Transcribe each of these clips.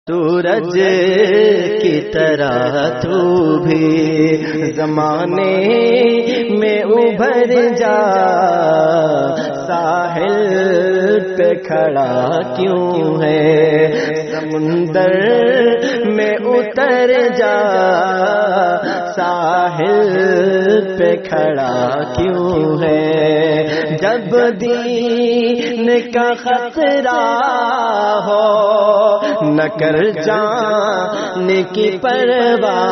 سورج کی طرح تو بھی زمانے میں ابھر جا، ساحل پہ کھڑا کیوں ہے، سمندر میں اتر جا، ساحل پہ کھڑا کیوں ہے، جب دین کا خطرہ ہو نہ کر جانے کی پرواہ،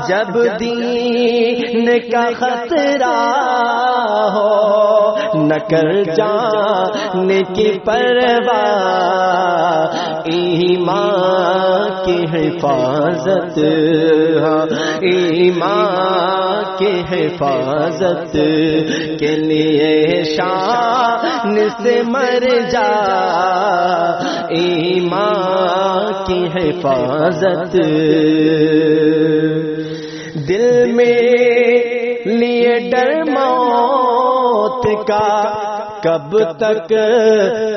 جب دین کا خطرہ ہو نہ کر جانے کی پرواہ، ایمان کی حفاظت، ایمان کی حفاظت کے لیے شان سے مر جا، ایمان کی حفاظت، دل میں لیے ڈر موت کا کب تک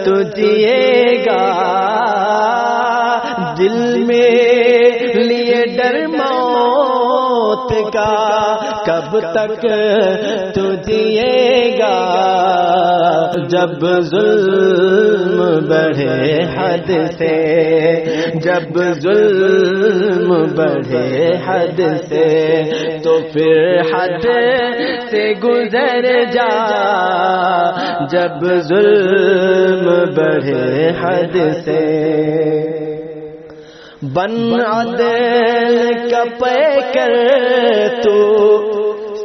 تو جیے گا، دل میں لیے ڈر موت کا کب تک تو جیے گا، جب ظلم بڑھے حد سے، جب ظلم بڑھے حد سے تو پھر حد سے گزر جا، جب ظلم بڑھے حد سے، بن عدل کا پیکر تو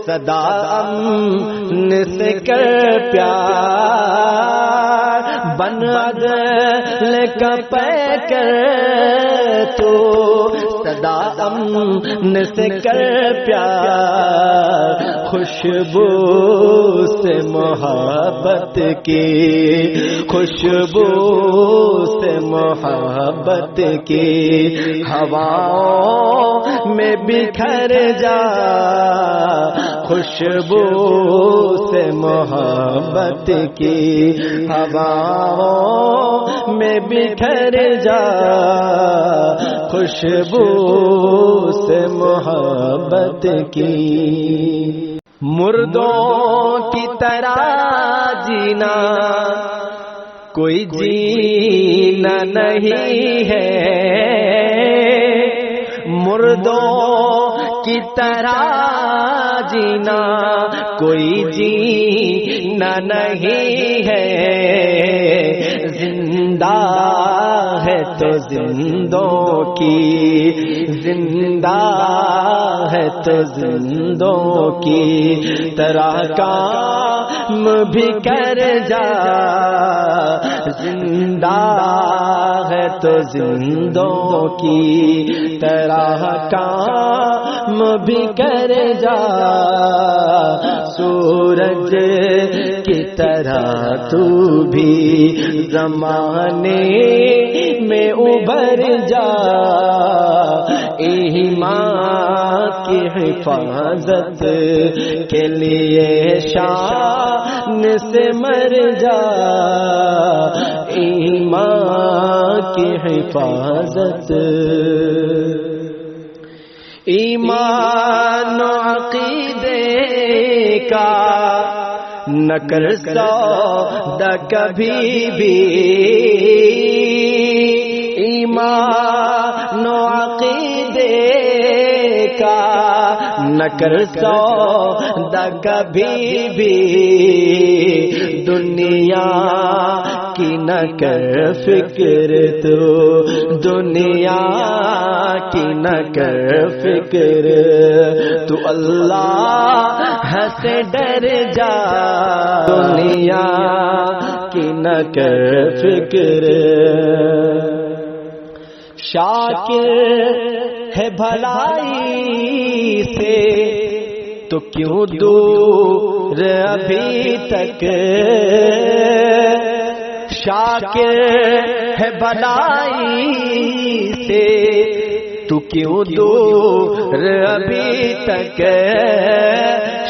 صدا امن سے کر پیار، بن عدل کا پیکر تو صدا امن سے کر پیار، خوشبو سے محبت کی، خوشبو سے محبت کی ہواؤں میں بکھر جا، خوشبو سے محبت کی ہواؤں میں بکھر جا، خوشبو سے محبت کی، مردوں کی طرح جینا کوئی جینا نہیں ہے، مردوں کی طرح جینا کوئی جینا نہیں ہے، زندہ ہے تو زندوں کی، زندہ ہے تو زندوں کی طرح کام بھی کر جا، زندہ ہے تو زندوں کی طرح کام بھی کر جا، سورج کی طرح تو بھی زمانے میں ابھر جا، ایمان کی حفاظت کے لیے شان سے مر جا، ایمان کی حفاظت، ایمان و عقیدے کا نہ کر سودا کبھی بھی، ایمان و عقیدے کا نہ کر سودا کبھی بھی، دنیا کی نہ کر فکر تو، دنیا کی نہ کر فکر تو، اللہ سے ڈر جا، دنیا کی نہ کر فکر، شاکر ہے بھلائی سے تو کیوں دور ابھی تک، شاکر ہے بھلائی سے تو کیوں دور ابھی تک،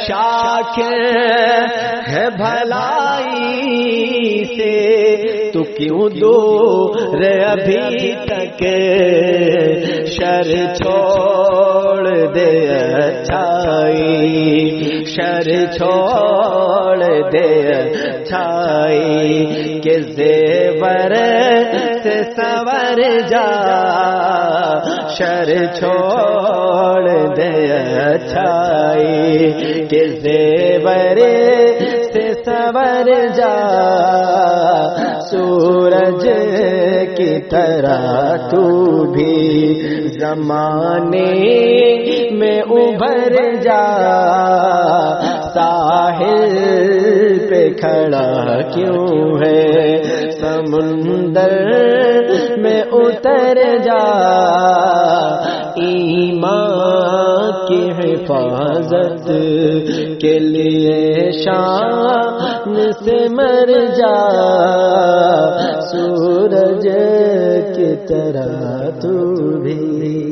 شاکر ہے بھلائی سے تو کیوں دور ابھی تک شر چھوڑ دے اچھائی شر چھوڑ دے اچھائی کہ زیور سے سنور جا شر چھوڑ دے اچھائی کہ زیور سے سنور جا سورج کی طرح تو بھی زمانے میں ابھر جا ساحل پہ کھڑا کیوں ہے سمندر میں اتر جا ایمان کی حفاظت کے لیے شان سے مر جا سورج کی طرح تو بھی